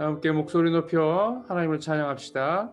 함께 목소리 높여 하나님을 찬양합시다.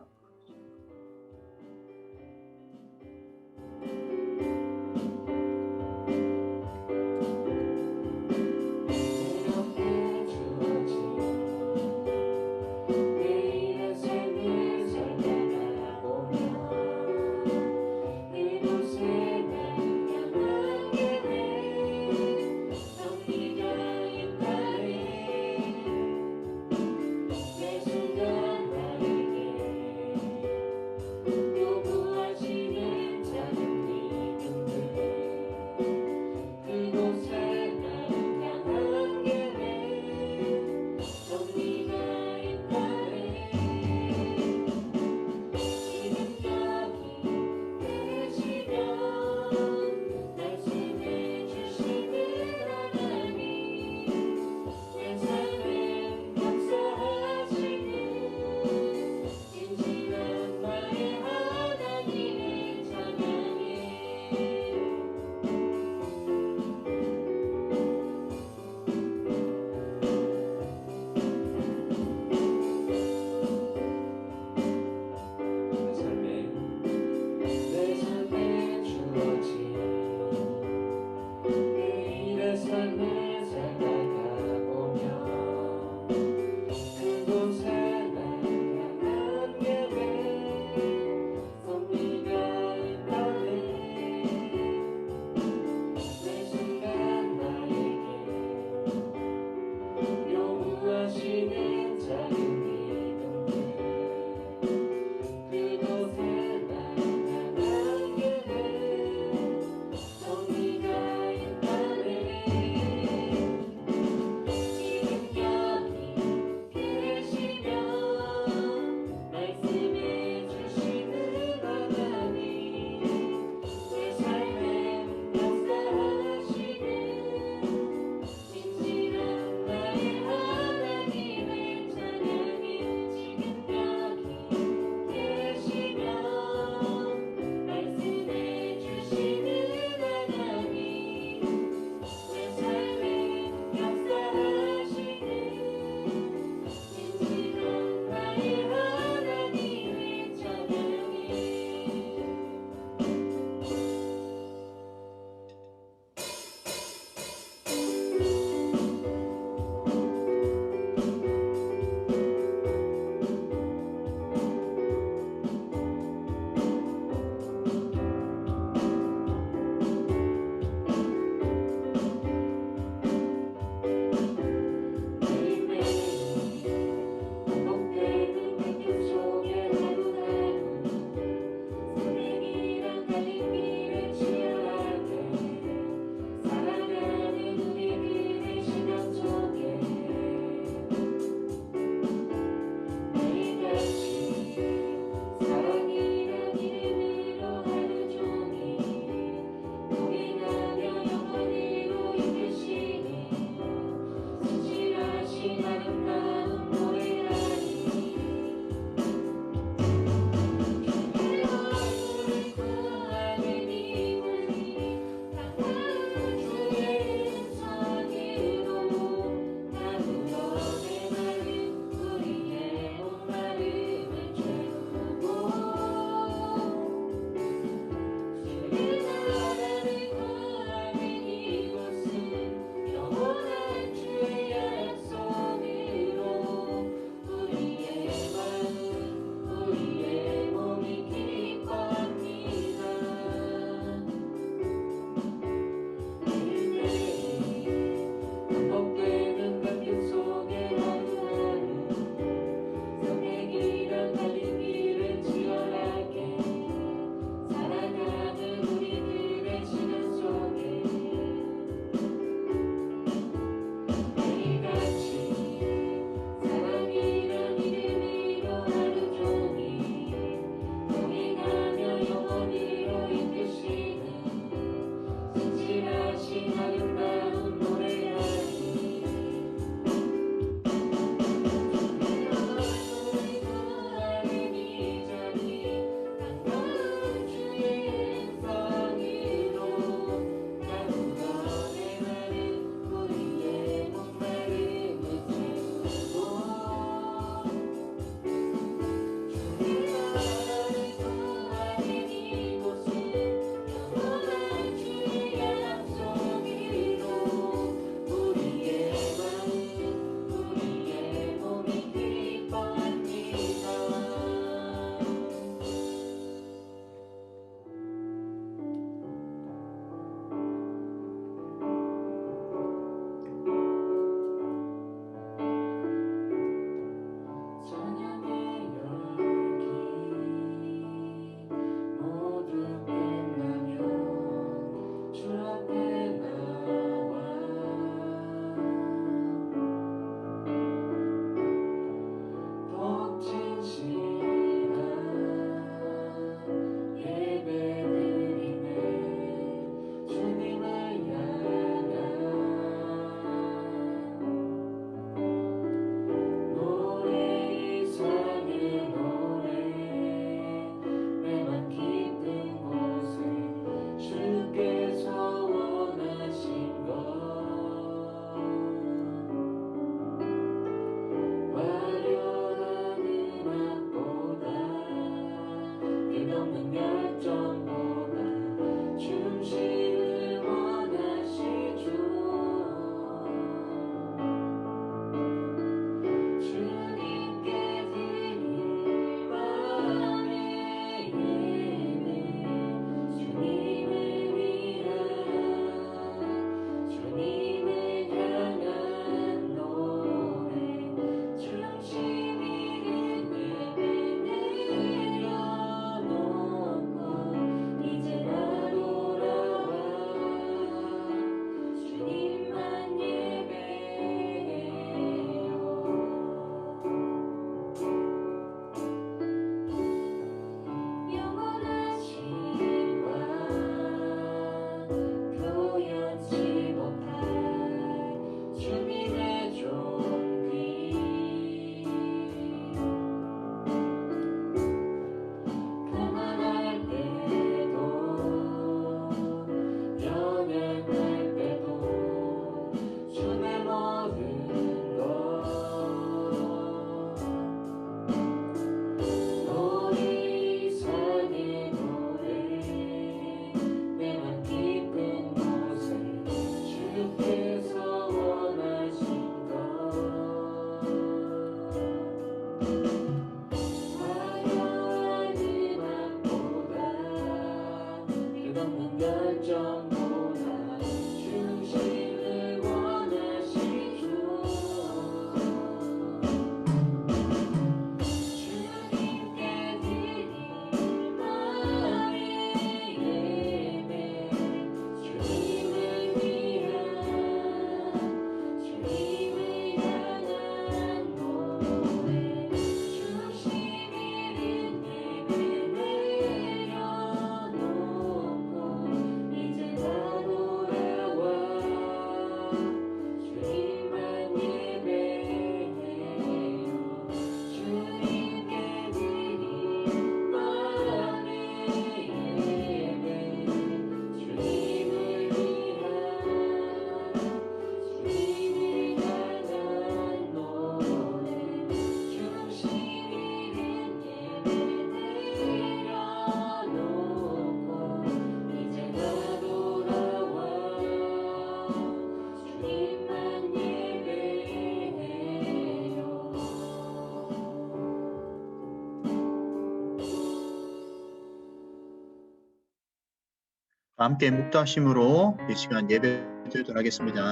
함께 묵도하심으로 이 시간 예배 드리도록 하겠습니다.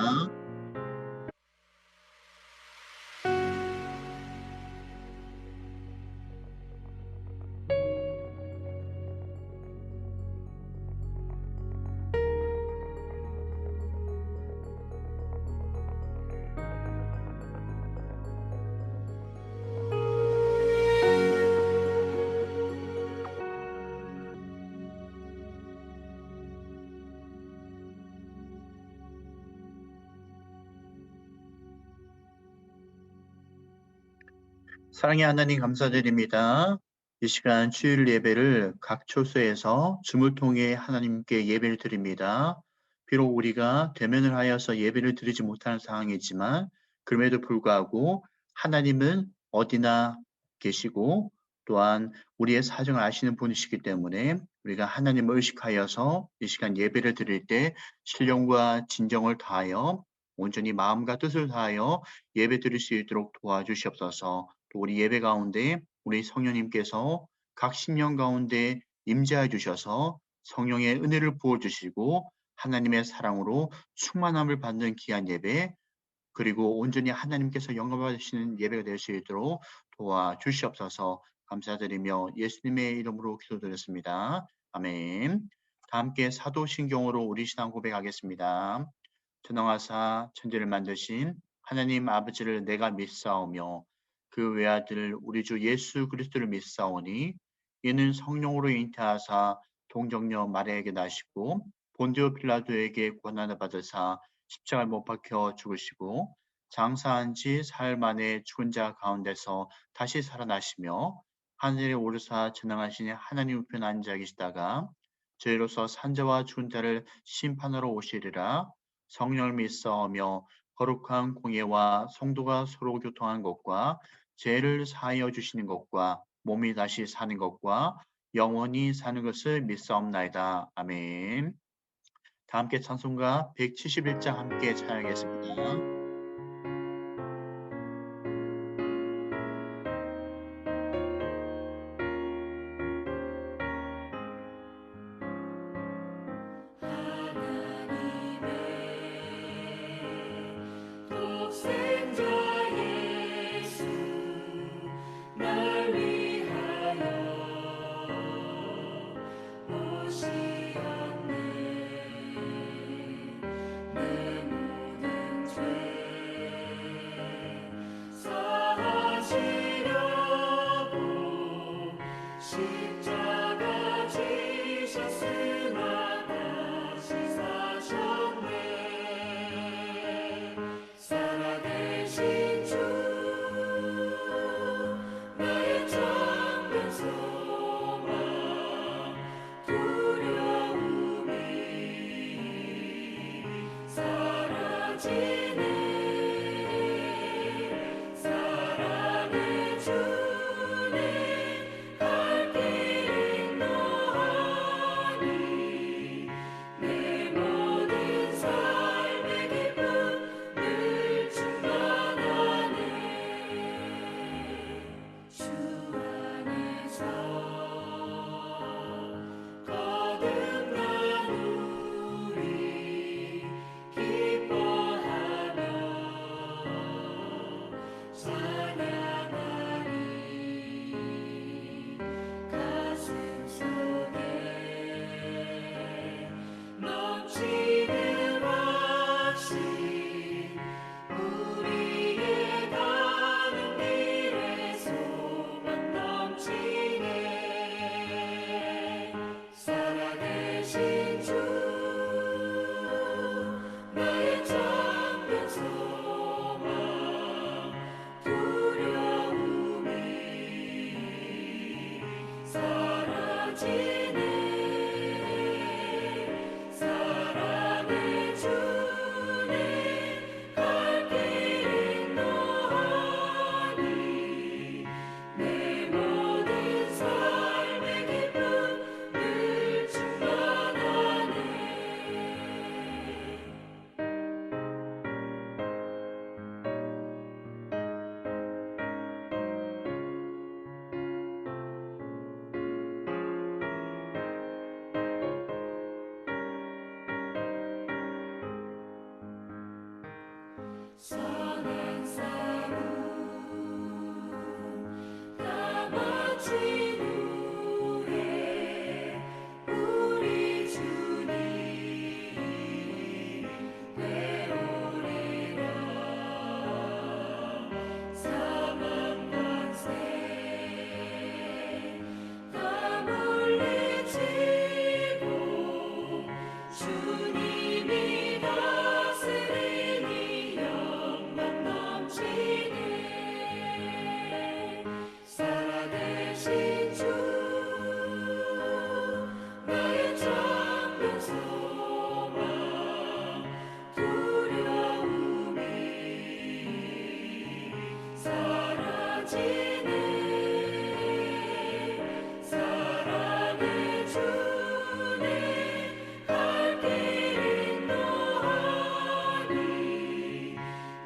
사랑의 하나님 감사드립니다. 이 시간 주일 예배를 각 초소에서 줌을 통해 하나님께 예배를 드립니다. 비록 우리가 대면을 하여서 예배를 드리지 못하는 상황이지만 그럼에도 불구하고 하나님은 어디나 계시고 또한 우리의 사정을 아시는 분이시기 때문에 우리가 하나님을 의식하여서 이 시간 예배를 드릴 때 신령과 진정을 다하여 온전히 마음과 뜻을 다하여 예배 드릴 수 있도록 도와주시옵소서. 또 우리 예배 가운데 우리 성령님께서 각 심령 가운데 임재해 주셔서 성령의 은혜를 부어주시고 하나님의 사랑으로 충만함을 받는 귀한 예배, 그리고 온전히 하나님께서 영광 받으시는 예배가 될 수 있도록 도와주시옵소서. 감사드리며 예수님의 이름으로 기도드렸습니다. 아멘. 다 함께 사도신경으로 우리 신앙 고백하겠습니다. 전능하사 천지를 만드신 하나님 아버지를 내가 믿사오며 그 외아들 우리 주 예수 그리스도를 믿사오니 이는 성령으로 잉태하사 동정녀 마리아에게 나시고 본디오 필라도에게 고난을 받으사 십자가에 못 박혀 죽으시고 장사한 지 사흘 만에 죽은 자 가운데서 다시 살아나시며 하늘에 오르사 전능하신 하나님 우편 앉아 계시다가 저희로서 산자와 죽은 자를 심판하러 오시리라. 성령을 믿사오며 거룩한 공예와 성도가 서로 교통한 것과 죄를 사하여 주시는 것과 몸이 다시 사는 것과 영원히 사는 것을 믿사옵나이다. 아멘. 다 함께 찬송가 171장 함께 찬양하겠습니다. 선한 싸움 다 마친 후에 우리 주님 되오리라. 사망 권세 다 물리치고 주님이 다스리니 영광 넘치네. 살아계신 주 나의 참된 소망 두려움이 사라지네. 사랑의 주님 갈 길 인도하니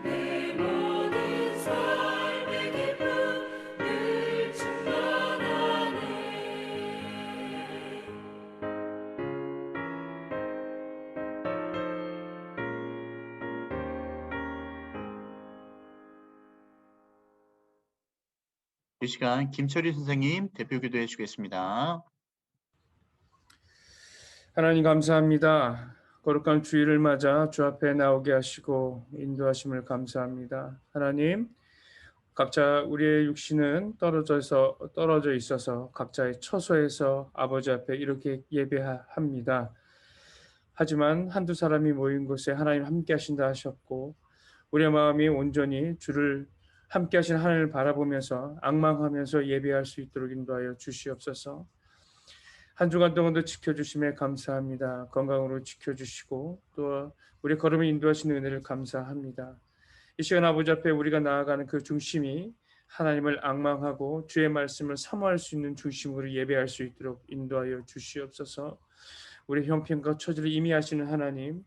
내 모든 삶의 기쁨을 충만하네. 이 시간 김철희 선생님 대표 기도해 주겠습니다. 하나님 감사합니다. 거룩한 주일을 맞아 주 앞에 나오게 하시고 인도하심을 감사합니다. 하나님, 각자 우리의 육신은 떨어져 있어서 각자의 처소에서 아버지 앞에 이렇게 예배합니다. 하지만 한두 사람이 모인 곳에 하나님 함께 하신다 하셨고 우리의 마음이 온전히 주를 함께 하신 하나님을 바라보면서 앙망하면서 예배할 수 있도록 인도하여 주시옵소서. 한 주간 동안도 지켜주심에 감사합니다. 건강으로 지켜주시고 또 우리 걸음을 인도하시는 은혜를 감사합니다. 이 시간 아버지 앞에 우리가 나아가는 그 중심이 하나님을 앙망하고 주의 말씀을 사모할 수 있는 중심으로 예배할 수 있도록 인도하여 주시옵소서. 우리 형편과 처지를 이미 아시는 하나님,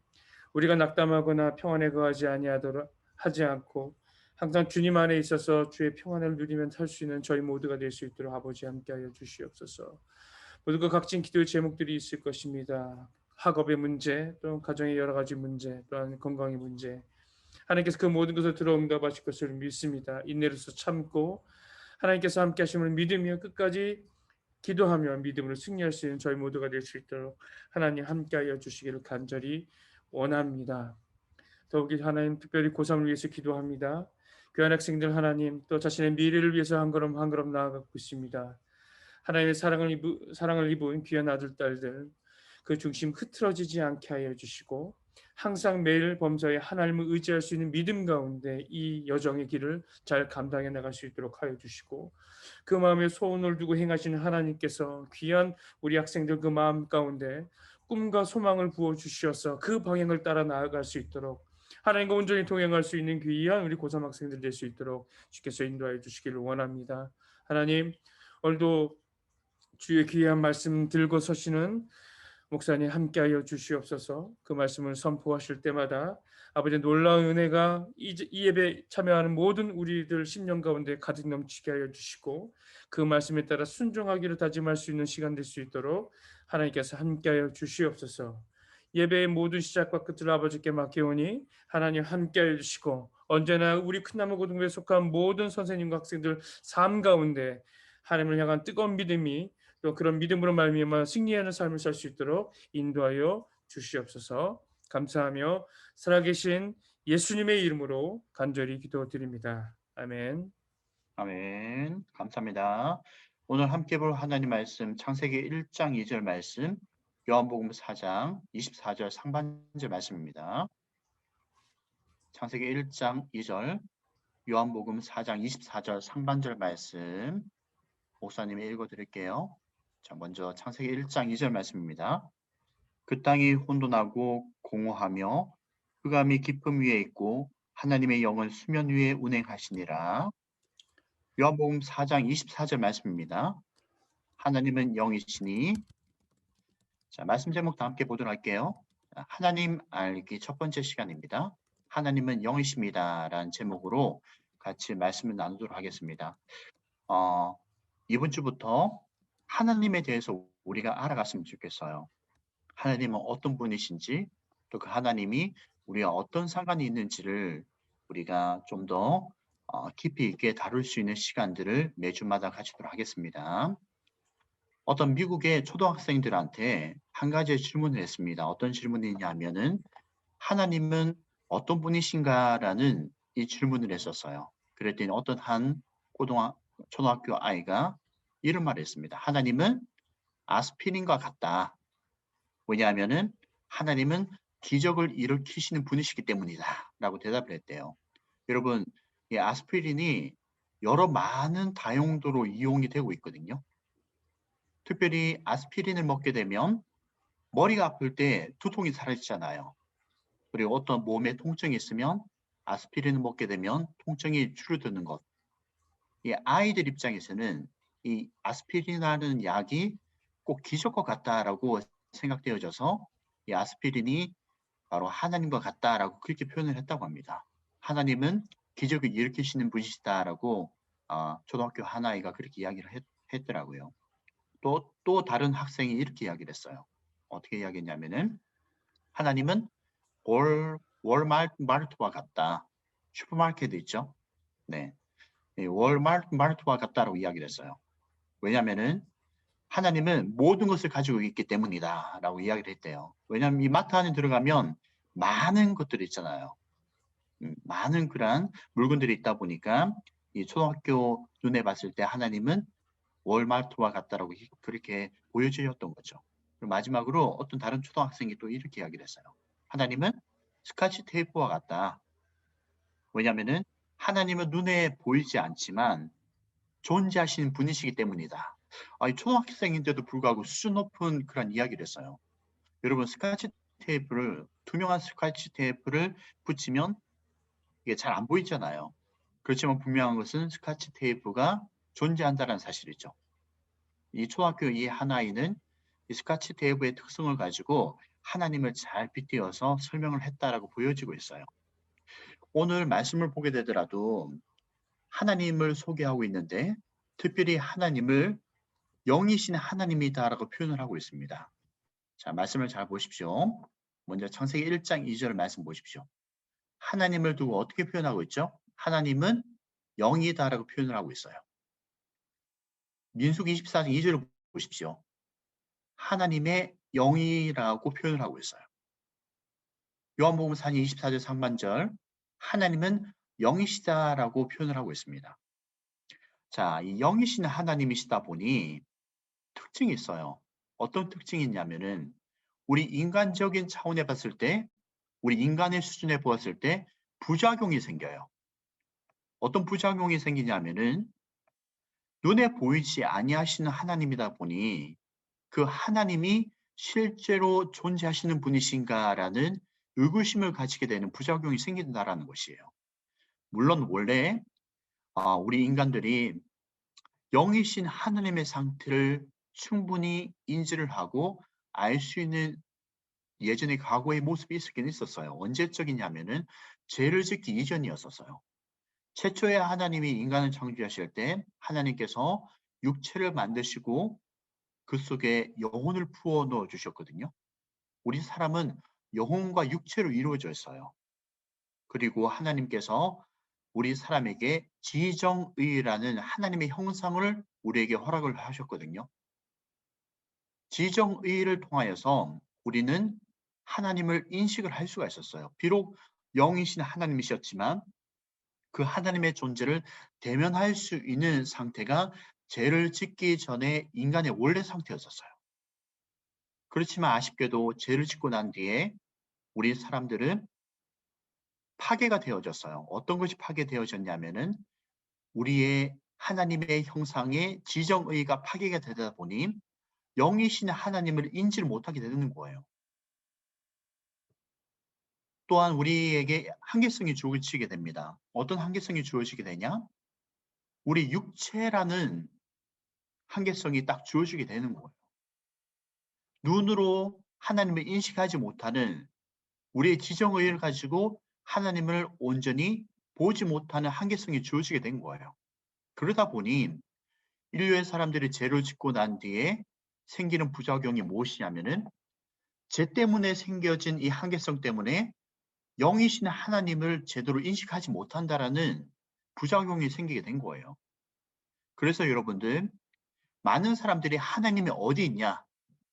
우리가 낙담하거나 평안에 거하지 아니하도록 하지 않고 항상 주님 안에 있어서 주의 평안을 누리면 살 수 있는 저희 모두가 될 수 있도록 아버지 함께하여 주시옵소서. 모두가 각진 기도의 제목들이 있을 것입니다. 학업의 문제, 또 가정의 여러 가지 문제, 또한 건강의 문제. 하나님께서 그 모든 것을 들어 응답하실 것을 믿습니다. 인내로서 참고 하나님께서 함께 하심을 믿으며 끝까지 기도하며 믿음으로 승리할 수 있는 저희 모두가 될 수 있도록 하나님 함께하여 주시기를 간절히 원합니다. 더욱이 하나님 특별히 고3을 위해서 기도합니다. 귀한 학생들 하나님 또 자신의 미래를 위해서 한 걸음 한 걸음 나아가고 있습니다. 하나님의 사랑을 입은 귀한 아들 딸들 그 중심 흐트러지지 않게 하여 주시고 항상 매일 범사에 하나님을 의지할 수 있는 믿음 가운데 이 여정의 길을 잘 감당해 나갈 수 있도록 하여 주시고 그 마음에 소원을 두고 행하시는 하나님께서 귀한 우리 학생들 그 마음 가운데 꿈과 소망을 부어 주시어서 그 방향을 따라 나아갈 수 있도록 하나님과 온전히 동행할 수 있는 귀한 우리 고3 학생들 될 수 있도록 주께서 인도하여 주시기를 원합니다. 하나님 오늘도 주의 귀한 말씀 들고 서시는 목사님 함께하여 주시옵소서. 그 말씀을 선포하실 때마다 아버지 놀라운 은혜가 이 예배 참여하는 모든 우리들 심령 가운데 가득 넘치게 하여 주시고 그 말씀에 따라 순종하기를 다짐할 수 있는 시간 될 수 있도록 하나님께서 함께하여 주시옵소서. 예배의 모든 시작과 끝을 아버지께 맡기오니 하나님 함께하여 주시고 언제나 우리 큰나무 고등부에 속한 모든 선생님과 학생들 삶 가운데 하나님을 향한 뜨거운 믿음이 또 그런 믿음으로 말미암아 승리하는 삶을 살 수 있도록 인도하여 주시옵소서. 감사하며 살아계신 예수님의 이름으로 간절히 기도드립니다. 아멘. 아멘. 감사합니다. 오늘 함께 볼 하나님 말씀 창세기 1장 2절 말씀, 요한복음 4장 24절 상반절 말씀입니다. 창세기 1장 2절, 요한복음 4장 24절 상반절 말씀 목사님이 읽어드릴게요. 자, 먼저 창세기 1장 2절 말씀입니다. 그 땅이 혼돈하고 공허하며 흑암이 깊음 위에 있고 하나님의 영은 수면 위에 운행하시니라. 요한복음 4장 24절 말씀입니다. 하나님은 영이시니. 자, 말씀 제목 다 함께 보도록 할게요. 하나님 알기 첫 번째 시간입니다. 하나님은 영이십니다. 라는 제목으로 같이 말씀을 나누도록 하겠습니다. 이번 주부터 하나님에 대해서 우리가 알아갔으면 좋겠어요. 하나님은 어떤 분이신지, 또 그 하나님이 우리와 어떤 상관이 있는지를 우리가 좀 더 깊이 있게 다룰 수 있는 시간들을 매주마다 가지도록 하겠습니다. 어떤 미국의 초등학생들한테 한 가지 질문을 했습니다. 어떤 질문이냐 하면은 하나님은 어떤 분이신가라는 이 질문을 했었어요. 그랬더니 어떤 한 초등학교 아이가 이런 말을 했습니다. 하나님은 아스피린과 같다. 왜냐하면은 하나님은 기적을 일으키시는 분이시기 때문이다. 라고 대답을 했대요. 여러분, 이 아스피린이 여러 많은 다용도로 이용이 되고 있거든요. 특별히 아스피린을 먹게 되면 머리가 아플 때 두통이 사라지잖아요. 그리고 어떤 몸에 통증이 있으면 아스피린을 먹게 되면 통증이 줄어드는 것. 이 아이들 입장에서는 이 아스피린이라는 약이 꼭 기적과 같다라고 생각되어져서 이 아스피린이 바로 하나님과 같다라고 그렇게 표현을 했다고 합니다. 하나님은 기적을 일으키시는 분이시다라고 초등학교 한 아이가 그렇게 이야기를 했더라고요. 또 다른 학생이 이렇게 이야기를 했어요. 어떻게 이야기했냐면은 하나님은 월마트와 같다. 슈퍼마켓도 있죠. 네, 월마트와 같다라고 이야기를 했어요. 왜냐하면은 하나님은 모든 것을 가지고 있기 때문이다 라고 이야기를 했대요. 왜냐하면 이 마트 안에 들어가면 많은 것들이 있잖아요. 많은 그런 물건들이 있다 보니까 이 초등학교 눈에 봤을 때 하나님은 월마트와 같다라고 그렇게 보여주셨던 거죠. 그리고 마지막으로 어떤 다른 초등학생이 또 이렇게 이야기를 했어요. 하나님은 스카치 테이프와 같다. 왜냐하면은 하나님은 눈에 보이지 않지만 존재하시는 분이시기 때문이다. 이 초등학생인데도 불구하고 수준 높은 그런 이야기를 했어요. 여러분, 투명한 스카치 테이프를 붙이면 이게 잘 안 보이잖아요. 그렇지만 분명한 것은 스카치 테이프가 존재한다는 사실이죠. 이 초등학교 이 한 아이는 이 스카치 테이프의 특성을 가지고 하나님을 잘 빗대어서 설명을 했다라고 보여지고 있어요. 오늘 말씀을 보게 되더라도 하나님을 소개하고 있는데 특별히 하나님을 영이신 하나님이다라고 표현을 하고 있습니다. 자, 말씀을 잘 보십시오. 먼저 창세기 1장 2절 말씀 보십시오. 하나님을 두고 어떻게 표현하고 있죠? 하나님은 영이다라고 표현을 하고 있어요. 민수기 24장 2절을 보십시오. 하나님의 영이라고 표현을 하고 있어요. 요한복음 4장 24절 상반절 하나님은 영이시다라고 표현을 하고 있습니다. 자, 이 영이신 하나님이시다 보니 특징이 있어요. 어떤 특징이 있냐면은 우리 인간적인 차원에 봤을 때 우리 인간의 수준에 보았을 때 부작용이 생겨요. 어떤 부작용이 생기냐면은 눈에 보이지 아니하시는 하나님이다 보니 그 하나님이 실제로 존재하시는 분이신가라는 의구심을 가지게 되는 부작용이 생긴다라는 것이에요. 물론 원래 우리 인간들이 영이신 하나님의 상태를 충분히 인지를 하고 알 수 있는 예전의 과거의 모습이 있었긴 있었어요. 언제적이냐면은 죄를 짓기 이전이었었어요. 최초에 하나님이 인간을 창조하실 때 하나님께서 육체를 만드시고 그 속에 영혼을 부어 넣어 주셨거든요. 우리 사람은 영혼과 육체로 이루어져 있어요. 그리고 하나님께서 우리 사람에게 지정의라는 하나님의 형상을 우리에게 허락을 하셨거든요. 지정의를 통하여서 우리는 하나님을 인식을 할 수가 있었어요. 비록 영이신 하나님이셨지만 그 하나님의 존재를 대면할 수 있는 상태가 죄를 짓기 전에 인간의 원래 상태였었어요. 그렇지만 아쉽게도 죄를 짓고 난 뒤에 우리 사람들은 파괴가 되어졌어요. 어떤 것이 파괴되어졌냐면은 우리의 하나님의 형상의 지정의가 파괴가 되다 보니 영이신 하나님을 인지를 못하게 되는 거예요. 또한 우리에게 한계성이 주어지게 됩니다. 어떤 한계성이 주어지게 되냐? 우리 육체라는 한계성이 딱 주어지게 되는 거예요. 눈으로 하나님을 인식하지 못하는 우리의 지정의를 가지고 하나님을 온전히 보지 못하는 한계성이 주어지게 된 거예요. 그러다 보니 인류의 사람들이 죄를 짓고 난 뒤에 생기는 부작용이 무엇이냐면은 죄 때문에 생겨진 이 한계성 때문에 영이신 하나님을 제대로 인식하지 못한다라는 부작용이 생기게 된 거예요. 그래서 여러분들, 많은 사람들이 하나님이 어디 있냐,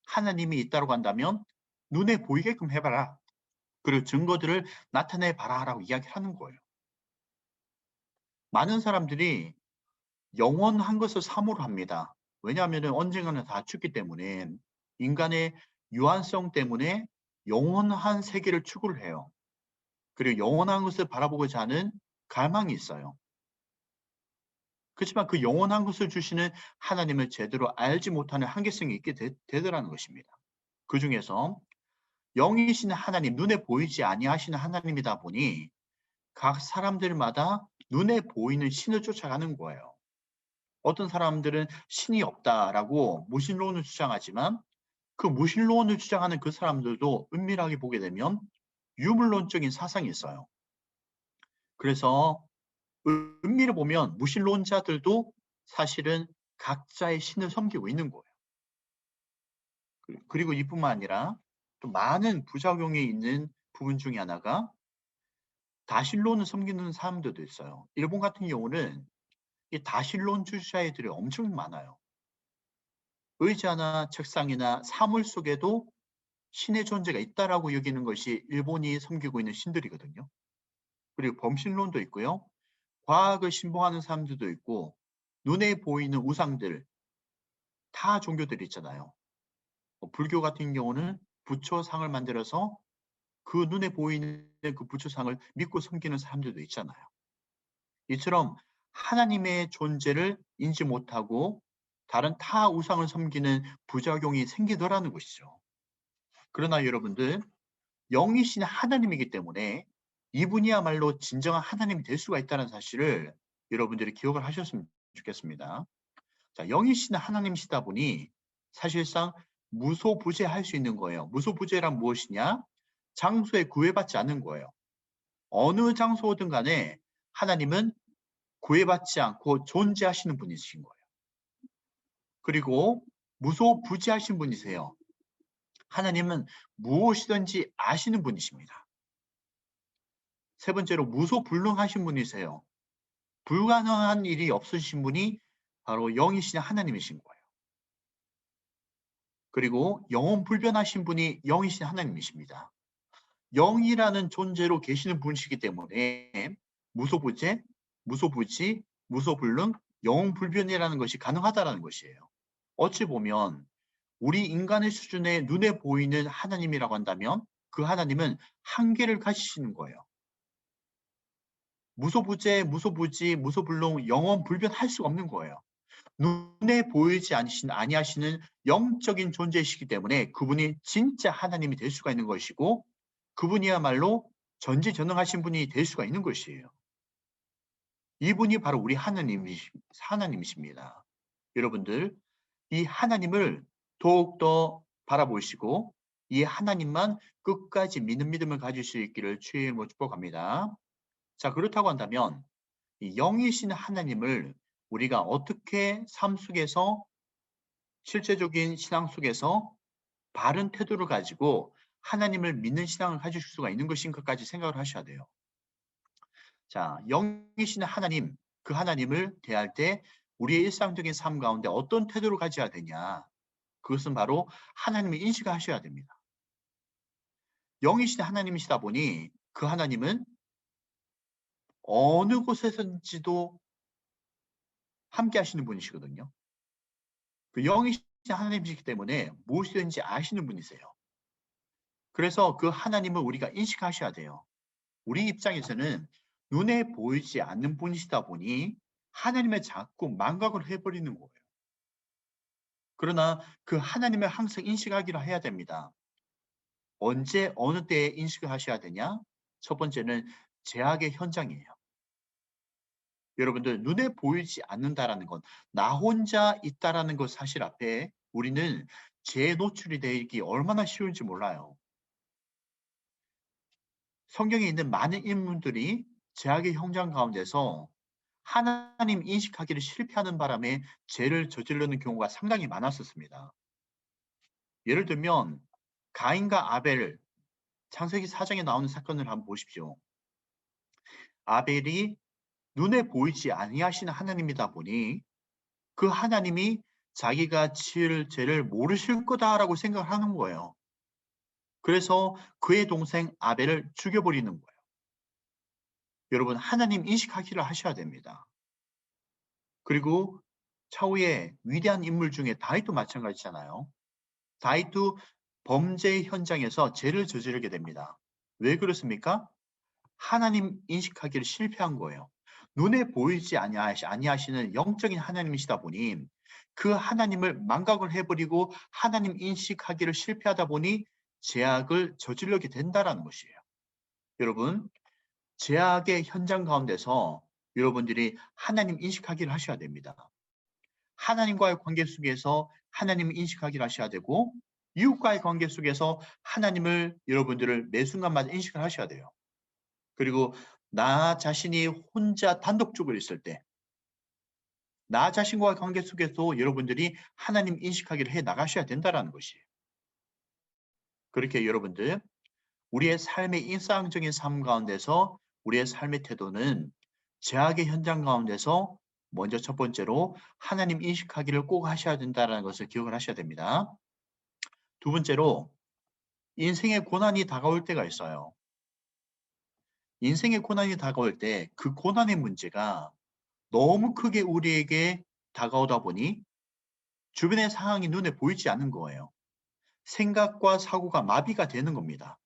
하나님이 있다고 한다면 눈에 보이게끔 해봐라. 그리고 증거들을 나타내 봐라라고 이야기를 하는 거예요. 많은 사람들이 영원한 것을 사모를 합니다. 왜냐하면 언젠가는 다 죽기 때문에, 인간의 유한성 때문에 영원한 세계를 추구를 해요. 그리고 영원한 것을 바라보고자 하는 갈망이 있어요. 그렇지만 그 영원한 것을 주시는 하나님을 제대로 알지 못하는 한계성이 있게 되더라는 것입니다. 그 중에서 영이신 하나님, 눈에 보이지 아니하시는 하나님이다 보니 각 사람들마다 눈에 보이는 신을 쫓아가는 거예요. 어떤 사람들은 신이 없다라고 무신론을 주장하지만, 그 무신론을 주장하는 그 사람들도 은밀하게 보게 되면 유물론적인 사상이 있어요. 그래서 은밀히 보면 무신론자들도 사실은 각자의 신을 섬기고 있는 거예요. 그리고 이뿐만 아니라 또 많은 부작용이 있는 부분 중에 하나가 다신론을 섬기는 사람들도 있어요. 일본 같은 경우는 이 다신론 주자애들이 엄청 많아요. 의자나 책상이나 사물 속에도 신의 존재가 있다라고 여기는 것이 일본이 섬기고 있는 신들이거든요. 그리고 범신론도 있고요. 과학을 신봉하는 사람들도 있고, 눈에 보이는 우상들, 다 종교들이 있잖아요. 불교 같은 경우는 부처상을 만들어서 그 눈에 보이는 그 부처상을 믿고 섬기는 사람들도 있잖아요. 이처럼 하나님의 존재를 인지 못하고 다른 타 우상을 섬기는 부작용이 생기더라는 것이죠. 그러나 여러분들, 영이신 하나님이기 때문에 이분이야말로 진정한 하나님이 될 수가 있다는 사실을 여러분들이 기억을 하셨으면 좋겠습니다. 자, 영이신 하나님이시다 보니 사실상 무소부재할 수 있는 거예요. 무소부재란 무엇이냐? 장소에 구애받지 않는 거예요. 어느 장소든 간에 하나님은 구애받지 않고 존재하시는 분이신 거예요. 그리고 무소부재하신 분이세요. 하나님은 무엇이든지 아시는 분이십니다. 세 번째로 무소불능하신 분이세요. 불가능한 일이 없으신 분이 바로 영이신 하나님이신 거예요. 그리고 영원불변하신 분이 영이신 하나님이십니다. 영이라는 존재로 계시는 분이시기 때문에 무소부재, 무소부지, 무소불능, 영원불변이라는 것이 가능하다는 것이에요. 어찌 보면 우리 인간의 수준의 눈에 보이는 하나님이라고 한다면 그 하나님은 한계를 가지시는 거예요. 무소부재, 무소부지, 무소불능, 영원불변할 수가 없는 거예요. 눈에 보이지 아니하시는 영적인 존재이시기 때문에 그분이 진짜 하나님이 될 수가 있는 것이고, 그분이야말로 전지전능하신 분이 될 수가 있는 것이에요. 이분이 바로 우리 하나님이십니다. 여러분들, 이 하나님을 더욱더 바라보시고 이 하나님만 끝까지 믿는 믿음을 가질 수 있기를 주의 이름으로 축복합니다. 자, 그렇다고 한다면 이 영이신 하나님을 우리가 어떻게 삶 속에서, 실제적인 신앙 속에서 바른 태도를 가지고 하나님을 믿는 신앙을 가질 수가 있는 것인가까지 생각을 하셔야 돼요. 자, 영이신 하나님, 그 하나님을 대할 때 우리의 일상적인 삶 가운데 어떤 태도를 가져야 되냐? 그것은 바로 하나님을 인식하셔야 됩니다. 영이신 하나님이시다 보니 그 하나님은 어느 곳에서든지도 함께 하시는 분이시거든요. 그 영이신 하나님이시기 때문에 무엇이든지 아시는 분이세요. 그래서 그 하나님을 우리가 인식하셔야 돼요. 우리 입장에서는 눈에 보이지 않는 분이시다 보니 하나님을 자꾸 망각을 해버리는 거예요. 그러나 그 하나님을 항상 인식하기로 해야 됩니다. 언제 어느 때에 인식을 하셔야 되냐? 첫 번째는 제약의 현장이에요. 여러분들, 눈에 보이지 않는다라는 건, 나 혼자 있다라는 것 사실 앞에 우리는 죄에 노출이 되기 얼마나 쉬운지 몰라요. 성경에 있는 많은 인물들이 제약의 현장 가운데서 하나님 인식하기를 실패하는 바람에 죄를 저지르는 경우가 상당히 많았었습니다. 예를 들면 가인과 아벨, 창세기 4장에 나오는 사건을 한번 보십시오. 아벨이 눈에 보이지 아니하시는 하나님이다 보니 그 하나님이 자기가 지을 죄를 모르실 거다라고 생각을 하는 거예요. 그래서 그의 동생 아벨을 죽여버리는 거예요. 여러분, 하나님 인식하기를 하셔야 됩니다. 그리고 차후에 위대한 인물 중에 다윗도 마찬가지잖아요. 다윗도 범죄 현장에서 죄를 저지르게 됩니다. 왜 그렇습니까? 하나님 인식하기를 실패한 거예요. 눈에 보이지 아니하시는 영적인 하나님이시다 보니 그 하나님을 망각을 해버리고 하나님 인식하기를 실패하다 보니 죄악을 저지르게 된다라는 것이에요. 여러분, 죄악의 현장 가운데서 여러분들이 하나님 인식하기를 하셔야 됩니다. 하나님과의 관계 속에서 하나님을 인식하기를 하셔야 되고 이웃과의 관계 속에서 하나님을 여러분들을 매 순간마다 인식을 하셔야 돼요. 그리고 나 자신이 혼자 단독적으로 있을 때, 나 자신과의 관계 속에서 여러분들이 하나님 인식하기를 해 나가셔야 된다는 것이에요. 그렇게 여러분들, 우리의 삶의 일상적인 삶 가운데서 우리의 삶의 태도는 죄악의 현장 가운데서 먼저 첫 번째로 하나님 인식하기를 꼭 하셔야 된다는 것을 기억을 하셔야 됩니다. 두 번째로 인생의 고난이 다가올 때가 있어요. 인생의 고난이 다가올 때 그 고난의 문제가 너무 크게 우리에게 다가오다 보니 주변의 상황이 눈에 보이지 않는 거예요. 생각과 사고가 마비가 되는 겁니다.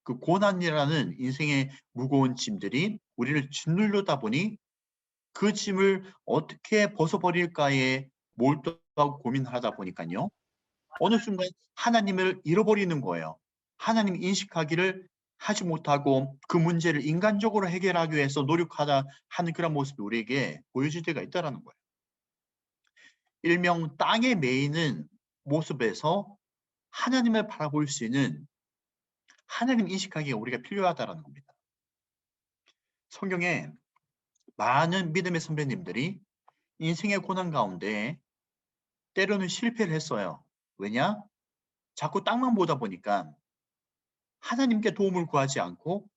그 고난이라는 인생의 무거운 짐들이 우리를 짓누르다 보니 그 짐을 어떻게 벗어버릴까에 몰두하고 고민하다 보니까요. 어느 순간 하나님을 잃어버리는 거예요. 하나님 인식하기를 하지 못하고 그 문제를 인간적으로 해결하기 위해서 노력하다 하는 그런 모습이 우리에게 보여질 때가 있다는 거예요. 일명 땅에 매이는 모습에서 하나님을 바라볼 수 있는 하나님 인식하기가 우리가 필요하다는 겁니다. 성경에 많은 믿음의 선배님들이 인생의 고난 가운데 때로는 실패를 했어요. 왜냐? 자꾸 땅만 보다 보니까 하나님께 도움을 구하지 않고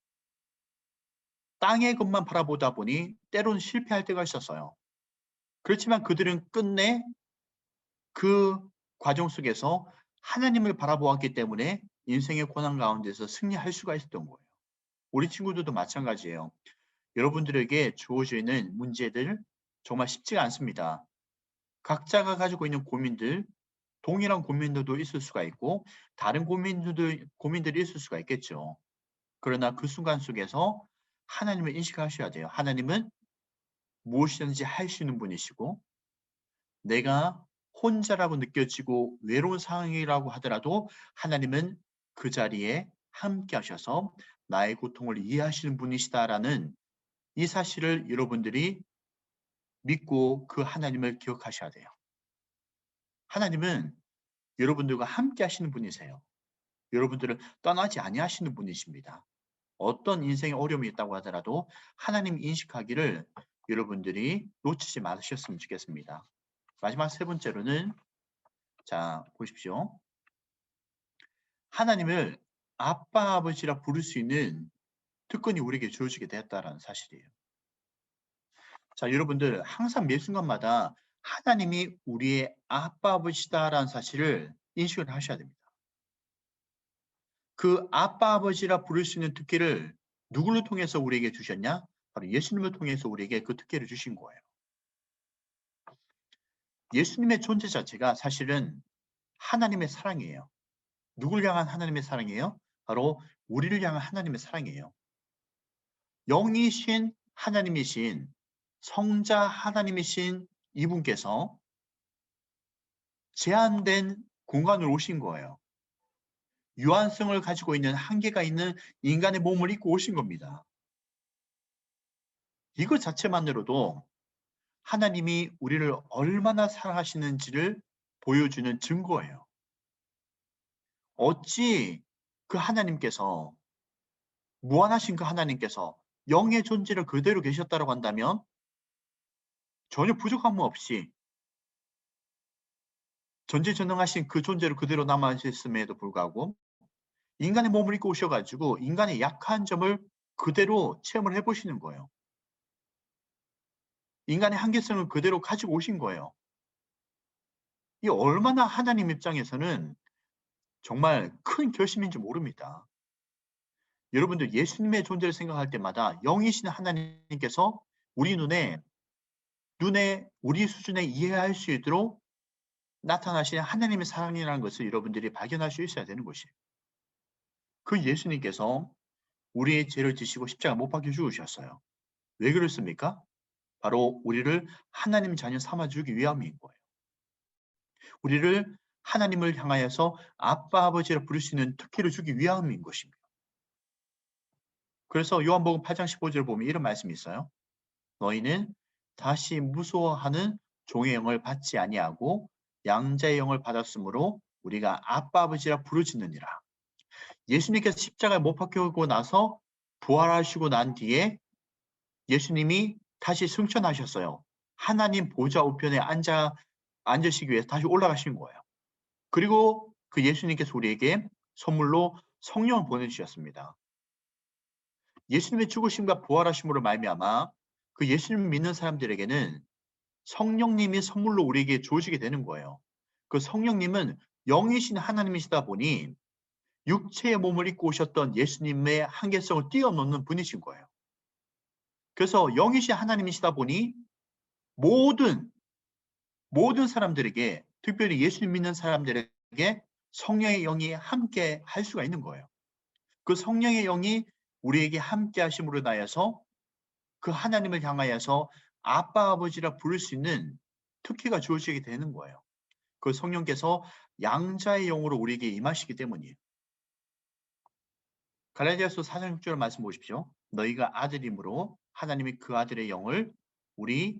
땅의 것만 바라보다 보니 때로는 실패할 때가 있었어요. 그렇지만 그들은 끝내 그 과정 속에서 하나님을 바라보았기 때문에 인생의 고난 가운데서 승리할 수가 있었던 거예요. 우리 친구들도 마찬가지예요. 여러분들에게 주어져 있는 문제들 정말 쉽지가 않습니다. 각자가 가지고 있는 고민들, 동일한 고민들도 있을 수가 있고 다른 고민들이 있을 수가 있겠죠. 그러나 그 순간 속에서 하나님을 인식하셔야 돼요. 하나님은 무엇이든지 할 수 있는 분이시고 내가 혼자라고 느껴지고 외로운 상황이라고 하더라도 하나님은 그 자리에 함께 하셔서 나의 고통을 이해하시는 분이시다라는 이 사실을 여러분들이 믿고 그 하나님을 기억하셔야 돼요. 하나님은 여러분들과 함께 하시는 분이세요. 여러분들을 떠나지 아니하시는 분이십니다. 어떤 인생의 어려움이 있다고 하더라도 하나님 인식하기를 여러분들이 놓치지 마셨으면 좋겠습니다. 마지막 세 번째로는 자 보십시오. 하나님을 아빠 아버지라 부를 수 있는 특권이 우리에게 주어지게 되었다는 사실이에요. 자 여러분들 항상 매 순간마다 하나님이 우리의 아빠 아버지다라는 사실을 인식을 하셔야 됩니다. 그 아빠 아버지라 부를 수 있는 특권을 누구를 통해서 우리에게 주셨냐? 바로 예수님을 통해서 우리에게 그 특권을 주신 거예요. 예수님의 존재 자체가 사실은 하나님의 사랑이에요. 누굴 향한 하나님의 사랑이에요? 바로 우리를 향한 하나님의 사랑이에요. 영이신 하나님이신 성자 하나님이신 이분께서 제한된 공간으로 오신 거예요. 유한성을 가지고 있는 한계가 있는 인간의 몸을 입고 오신 겁니다. 이것 자체만으로도 하나님이 우리를 얼마나 사랑하시는지를 보여주는 증거예요. 어찌 그 하나님께서 무한하신 그 하나님께서 영의 존재를 그대로 계셨다고 한다면 전혀 부족함 없이 전지전능하신 그 존재로 그대로 남아있음에도 불구하고 인간의 몸을 입고 오셔가지고 인간의 약한 점을 그대로 체험을 해보시는 거예요. 인간의 한계성을 그대로 가지고 오신 거예요. 이 얼마나 하나님 입장에서는 정말 큰 결심인지 모릅니다. 여러분들 예수님의 존재를 생각할 때마다 영이신 하나님께서 우리 눈에 우리 수준에 이해할 수 있도록 나타나시는 하나님의 사랑이라는 것을 여러분들이 발견할 수 있어야 되는 것이에요. 그 예수님께서 우리의 죄를 지시고 십자가 못 박혀 죽으셨어요. 왜 그렇습니까? 바로 우리를 하나님 자녀 삼아주기 위함인 거예요. 우리를 하나님을 향하여서 아빠 아버지라 부를 수 있는 특혜를 주기 위함인 것입니다. 그래서 요한복음 8장 15절 보면 이런 말씀이 있어요. 너희는 다시 무서워하는 종의 영을 받지 아니하고 양자의 영을 받았으므로 우리가 아빠 아버지라 부르짖느니라. 예수님께서 십자가에 못 박히고 나서 부활하시고 난 뒤에 예수님이 다시 승천하셨어요. 하나님 보좌 우편에 앉으시기 위해서 다시 올라가신 거예요. 그리고 그 예수님께서 우리에게 선물로 성령을 보내주셨습니다. 예수님의 죽으심과 부활하심으로 말미암아 그 예수님 믿는 사람들에게는 성령님이 선물로 우리에게 주어지게 되는 거예요. 그 성령님은 영이신 하나님이시다 보니 육체의 몸을 입고 오셨던 예수님의 한계성을 뛰어넘는 분이신 거예요. 그래서 영이신 하나님이시다 보니 모든 사람들에게, 특별히 예수님 믿는 사람들에게 성령의 영이 함께 할 수가 있는 거예요. 그 성령의 영이 우리에게 함께 하심으로 인하여서 그 하나님을 향하여서 아빠 아버지라 부를 수 있는 특혜가 주어지게 되는 거예요. 그 성령께서 양자의 영으로 우리에게 임하시기 때문이에요. 갈라디아서 4장 6절 말씀 보십시오. 너희가 아들이므로 하나님이 그 아들의 영을 우리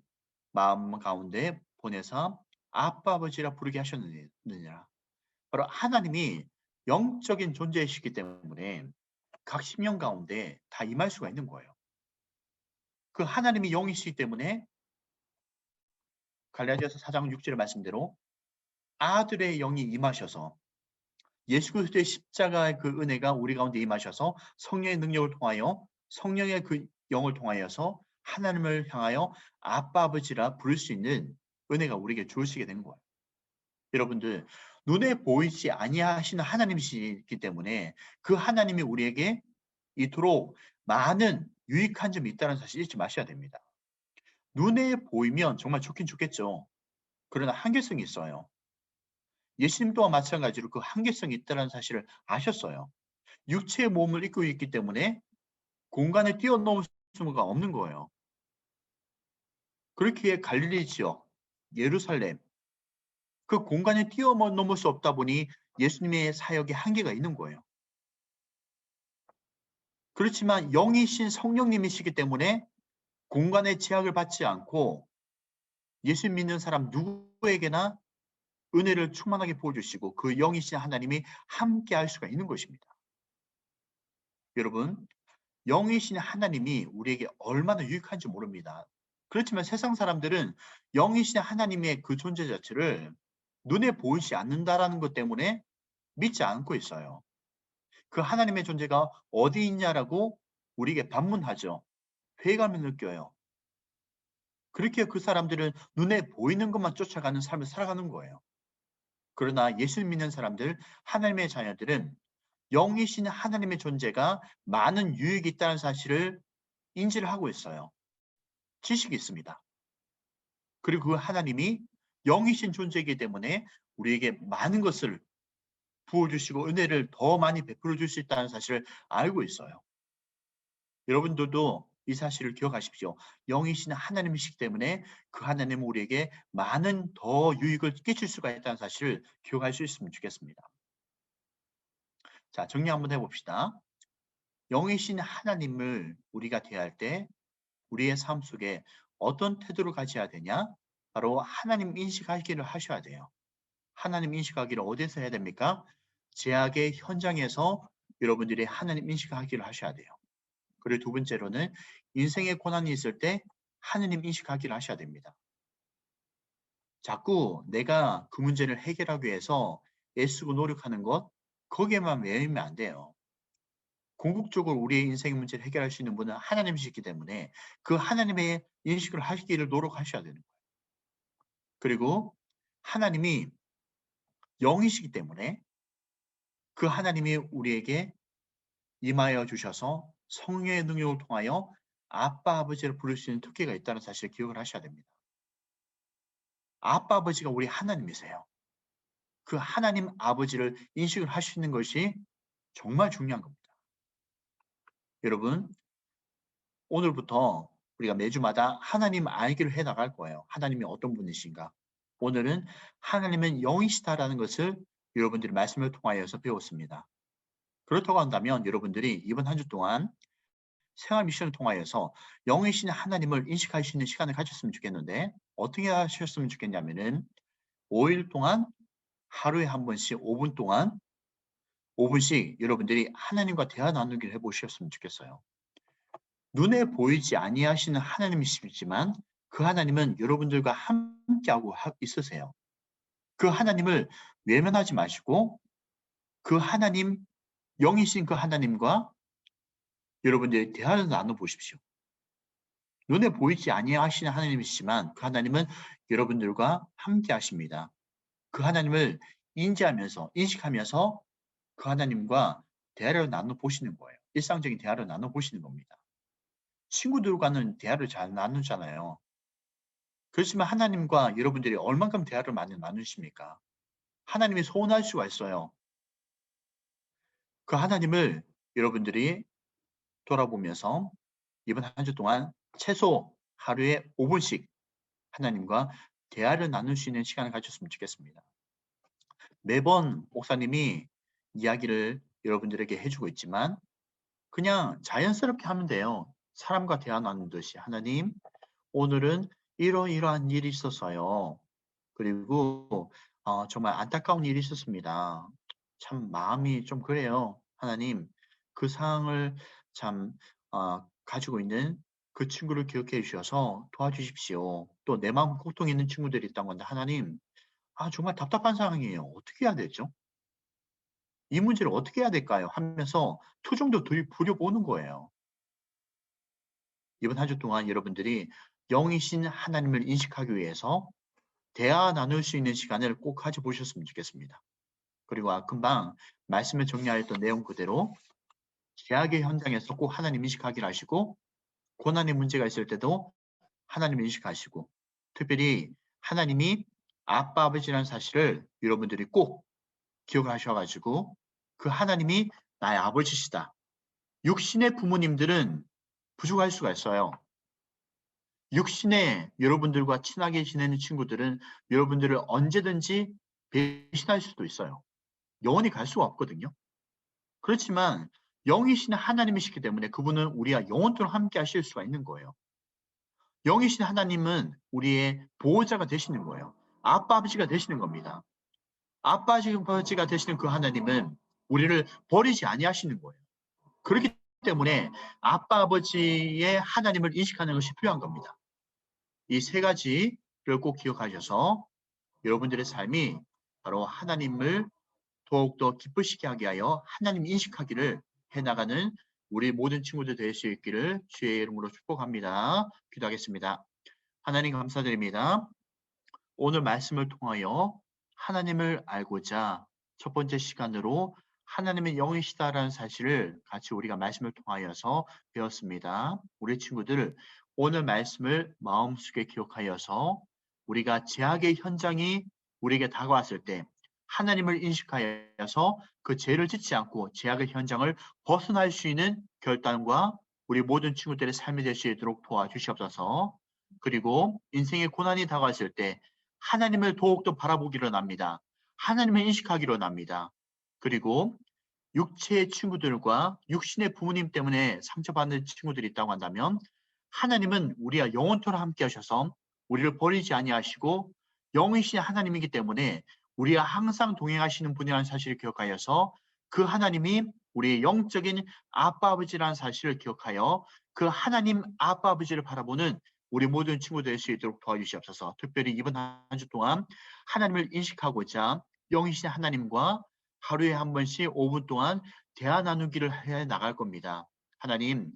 마음 가운데 보내사 아빠 아버지라 부르게 하셨느니라. 바로 하나님이 영적인 존재이시기 때문에 각 심령 가운데 다 임할 수가 있는 거예요. 그 하나님이 영이시기 때문에 갈라디아서 4장 6절의 말씀대로 아들의 영이 임하셔서 예수 그리스도의 십자가의 그 은혜가 우리 가운데 임하셔서 성령의 능력을 통하여 성령의 그 영을 통하여서 하나님을 향하여 아빠 아버지라 부를 수 있는 은혜가 우리에게 주어지게 된 거예요. 여러분들 눈에 보이지 아니하시는 하나님이시기 때문에 그 하나님이 우리에게 이토록 많은 유익한 점이 있다는 사실 잊지 마셔야 됩니다. 눈에 보이면 정말 좋긴 좋겠죠. 그러나 한계성이 있어요. 예수님 또한 마찬가지로 그 한계성이 있다는 사실을 아셨어요. 육체의 몸을 입고 있기 때문에 공간에 뛰어넘을 수가 없는 거예요. 그렇기에 갈릴리 지역, 예루살렘, 그 공간에 뛰어넘을 수 없다 보니 예수님의 사역에 한계가 있는 거예요. 그렇지만 영이신 성령님이시기 때문에 공간의 제약을 받지 않고 예수 믿는 사람 누구에게나 은혜를 충만하게 부어주시고 그 영이신 하나님이 함께 할 수가 있는 것입니다. 여러분, 영이신 하나님이 우리에게 얼마나 유익한지 모릅니다. 그렇지만 세상 사람들은 영이신 하나님의 그 존재 자체를 눈에 보이지 않는다라는 것 때문에 믿지 않고 있어요. 그 하나님의 존재가 어디 있냐라고 우리에게 반문하죠. 회의감을 느껴요. 그렇게 그 사람들은 눈에 보이는 것만 쫓아가는 삶을 살아가는 거예요. 그러나 예수 믿는 사람들, 하나님의 자녀들은 영이신 하나님의 존재가 많은 유익이 있다는 사실을 인지를 하고 있어요. 지식이 있습니다. 그리고 그 하나님이 영이신 존재이기 때문에 우리에게 많은 것을 부어주시고 은혜를 더 많이 베풀어 줄 수 있다는 사실을 알고 있어요. 여러분들도 이 사실을 기억하십시오. 영이신 하나님이시기 때문에 그 하나님은 우리에게 많은 더 유익을 끼칠 수가 있다는 사실을 기억할 수 있으면 좋겠습니다. 자, 정리 한번 해봅시다. 영이신 하나님을 우리가 대할 때 우리의 삶 속에 어떤 태도를 가져야 되냐? 바로 하나님 인식하기를 하셔야 돼요. 하나님 인식하기를 어디서 해야 됩니까? 제약의 현장에서 여러분들이 하나님 인식하기를 하셔야 돼요. 그리고 두 번째로는 인생의 고난이 있을 때 하나님 인식하기를 하셔야 됩니다. 자꾸 내가 그 문제를 해결하기 위해서 애쓰고 노력하는 것, 거기에만 매이면 안 돼요. 궁극적으로 우리의 인생의 문제를 해결할 수 있는 분은 하나님이시기 때문에 그 하나님의 인식을 하시기를 노력하셔야 되는 거예요. 그리고 하나님이 영이시기 때문에 그 하나님이 우리에게 임하여 주셔서 성령의 능력을 통하여 아빠 아버지를 부를 수 있는 특기가 있다는 사실을 기억을 하셔야 됩니다. 아빠 아버지가 우리 하나님이세요. 그 하나님 아버지를 인식을 할 수 있는 것이 정말 중요한 겁니다. 여러분, 오늘부터 우리가 매주마다 하나님 알기를 해 나갈 거예요. 하나님이 어떤 분이신가. 오늘은 하나님은 영이시다라는 것을 여러분들이 말씀을 통하여서 배웠습니다. 그렇다고 한다면 여러분들이 이번 한 주 동안 생활 미션을 통하여서 영이신 하나님을 인식할 수 있는 시간을 가졌으면 좋겠는데 어떻게 하셨으면 좋겠냐면은 5일 동안 하루에 한 번씩 5분 동안 5분씩 여러분들이 하나님과 대화 나누기를 해보셨으면 좋겠어요. 눈에 보이지 아니하시는 하나님이시지만 그 하나님은 여러분들과 함께하고 있으세요. 그 하나님을 외면하지 마시고 그 하나님, 영이신 그 하나님과 여러분들이 대화를 나눠보십시오. 눈에 보이지 아니하시는 하나님이시지만 그 하나님은 여러분들과 함께 하십니다. 그 하나님을 인지하면서 인식하면서 그 하나님과 대화를 나눠보시는 거예요. 일상적인 대화를 나눠보시는 겁니다. 친구들과는 대화를 잘 나누잖아요. 그렇지만 하나님과 여러분들이 얼만큼 대화를 많이 나누십니까? 하나님이 소원할 수가 있어요. 그 하나님을 여러분들이 돌아보면서 이번 한 주 동안 최소 하루에 5분씩 하나님과 대화를 나눌 수 있는 시간을 가졌으면 좋겠습니다. 매번 목사님이 이야기를 여러분들에게 해주고 있지만 그냥 자연스럽게 하면 돼요. 사람과 대화 나누듯이 하나님, 오늘은 이러이러한 일이 있었어요. 그리고 정말 안타까운 일이 있었습니다. 참 마음이 좀 그래요. 하나님, 그 상황을 참 가지고 있는 그 친구를 기억해 주셔서 도와주십시오. 또 내 마음 고통이 있는 친구들이 있다고 하는데 하나님, 정말 답답한 상황이에요. 어떻게 해야 되죠? 이 문제를 어떻게 해야 될까요? 하면서 투정도 부려보는 거예요. 이번 한 주 동안 여러분들이 영이신 하나님을 인식하기 위해서 대화 나눌 수 있는 시간을 꼭 가져보셨으면 좋겠습니다. 그리고 금방 말씀을 정리하였던 내용 그대로 죄악의 현장에서 꼭 하나님 인식하기를 하시고 고난의 문제가 있을 때도 하나님 인식하시고 특별히 하나님이 아빠 아버지라는 사실을 여러분들이 꼭 기억을 하셔가지고 그 하나님이 나의 아버지시다. 육신의 부모님들은 부족할 수가 있어요. 육신의 여러분들과 친하게 지내는 친구들은 여러분들을 언제든지 배신할 수도 있어요. 영원히 갈 수가 없거든요. 그렇지만 영이신 하나님이시기 때문에 그분은 우리와 영원토록 함께 하실 수가 있는 거예요. 영이신 하나님은 우리의 보호자가 되시는 거예요. 아빠 아버지가 되시는 겁니다. 아빠 아버지가 되시는 그 하나님은 우리를 버리지 아니하시는 거예요. 그렇기 때문에 아빠 아버지의 하나님을 인식하는 것이 필요한 겁니다. 이 세 가지를 꼭 기억하셔서 여러분들의 삶이 바로 하나님을 더욱더 기쁘시게 하게 하여 하나님 인식하기를 해나가는 우리 모든 친구들 될 수 있기를 주의 이름으로 축복합니다. 기도하겠습니다. 하나님 감사드립니다. 오늘 말씀을 통하여 하나님을 알고자 첫 번째 시간으로 하나님의 영이시다라는 사실을 같이 우리가 말씀을 통하여서 배웠습니다. 우리 친구들 오늘 말씀을 마음속에 기억하여서 우리가 죄악의 현장이 우리에게 다가왔을 때 하나님을 인식하여서 그 죄를 짓지 않고 죄악의 현장을 벗어날 수 있는 결단과 우리 모든 친구들의 삶이 될 수 있도록 도와주시옵소서. 그리고 인생의 고난이 다가왔을 때 하나님을 더욱더 바라보기로 합니다. 하나님을 인식하기로 합니다. 그리고 육체의 친구들과 육신의 부모님 때문에 상처받는 친구들이 있다고 한다면 하나님은 우리와 영원토록 함께 하셔서 우리를 버리지 아니하시고 영이신 하나님이기 때문에 우리와 항상 동행하시는 분이라는 사실을 기억하여서 그 하나님이 우리의 영적인 아빠 아버지라는 사실을 기억하여 그 하나님 아빠 아버지를 바라보는 우리 모든 친구들 될 수 있도록 도와주시옵소서. 특별히 이번 한 주 동안 하나님을 인식하고자 영이신 하나님과 하루에 한 번씩 5분 동안 대화 나누기를 해 나갈 겁니다. 하나님,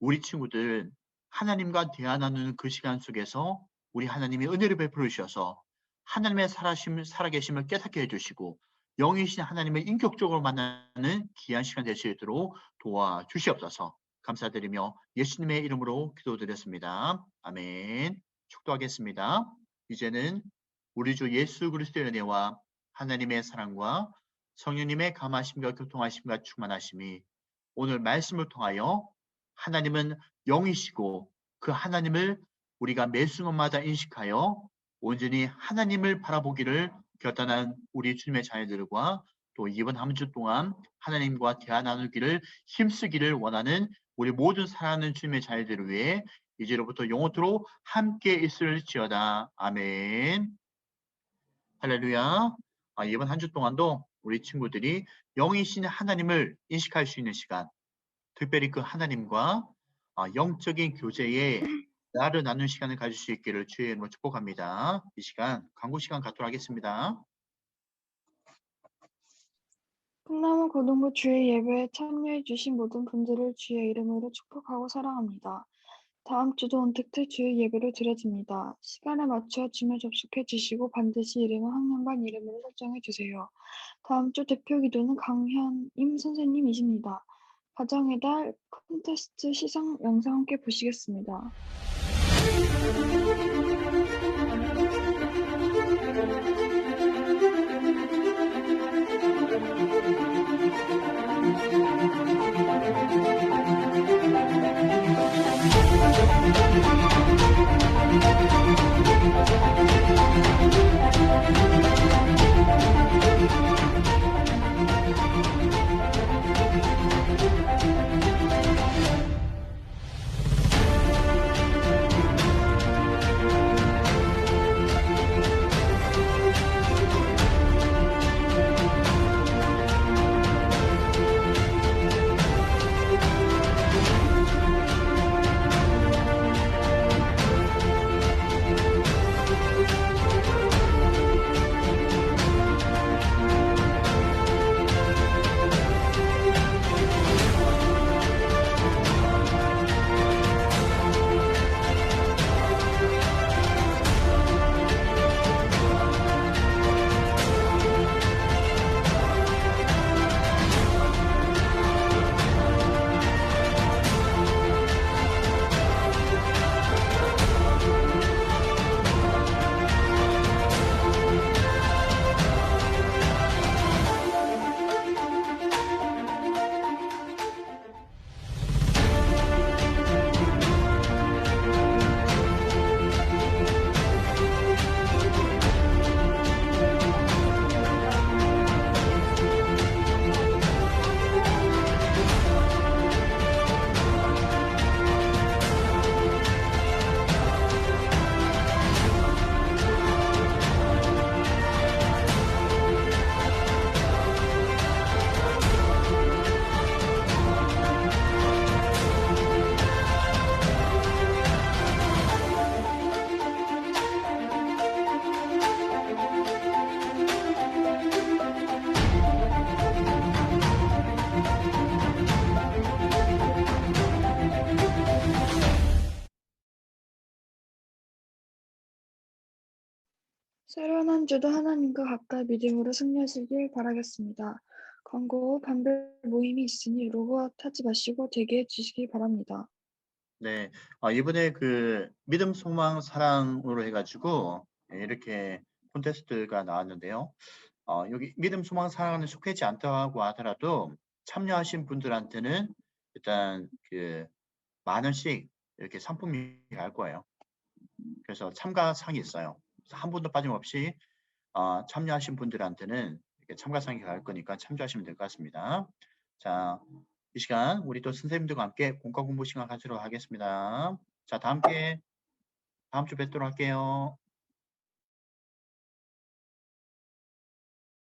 우리 친구들 하나님과 대화 나누는 그 시간 속에서 우리 하나님의 은혜를 베풀어 주셔서 하나님의 살아계심을 깨닫게 해주시고 영이신 하나님을 인격적으로 만나는 귀한 시간 될 수 있도록 도와주시옵소서. 감사드리며 예수님의 이름으로 기도드렸습니다. 아멘. 축도하겠습니다. 이제는 우리 주 예수 그리스도의 은혜와 하나님의 사랑과 성령님의 감하심과 교통하심과 충만하심이 오늘 말씀을 통하여 하나님은 영이시고 그 하나님을 우리가 매 순간마다 인식하여 온전히 하나님을 바라보기를 결단한 우리 주님의 자녀들과 또 이번 한 주 동안 하나님과 대화 나누기를 힘쓰기를 원하는 우리 모든 사랑하는 주님의 자녀들을 위해 이제로부터 영원토록 함께 있을지어다. 아멘. 할렐루야. 이번 한 주 동안도 우리 친구들이 영이신 하나님을 인식할 수 있는 시간, 특별히 그 하나님과 영적인 교제에 나를 나누는 시간을 가질 수 있기를 주의 이름으로 축복합니다. 이 시간 광고 시간 갖도록 하겠습니다. 꿈나무 고등부 주의 예배에 참여해 주신 모든 분들을 주의 이름으로 축복하고 사랑합니다. 다음 주도 언택트 주의 예배로 드려집니다. 시간에 맞춰 줌에 접속해 주시고 반드시 이름은 학년반 이름으로 설정해 주세요. 다음 주 대표 기도는 강현임 선생님이십니다. 가정의 달 콘테스트 시상 영상 함께 보시겠습니다. 새로운 한 주도 하나님과 가까이 믿음으로 승리하시길 바라겠습니다. 광고 후 반별 모임이 있으니 로그아웃 하지 마시고 대기해 주시기 바랍니다. 네, 이번에 그 믿음, 소망, 사랑으로 해가지고 이렇게 콘테스트가 나왔는데요. 여기 믿음, 소망, 사랑은 속하지 않다고 하더라도 참여하신 분들한테는 일단 그 10,000원씩 이렇게 상품이 갈 거예요. 그래서 참가상이 있어요. 그래서 한 분도 빠짐없이 참여하신 분들한테는 이렇게 참가상이 갈 거니까 참조하시면 될 것 같습니다. 자, 이 시간 우리 또 선생님들과 함께 공과 공부 시간 가지도록 하겠습니다. 자, 다음 주 뵙도록 할게요.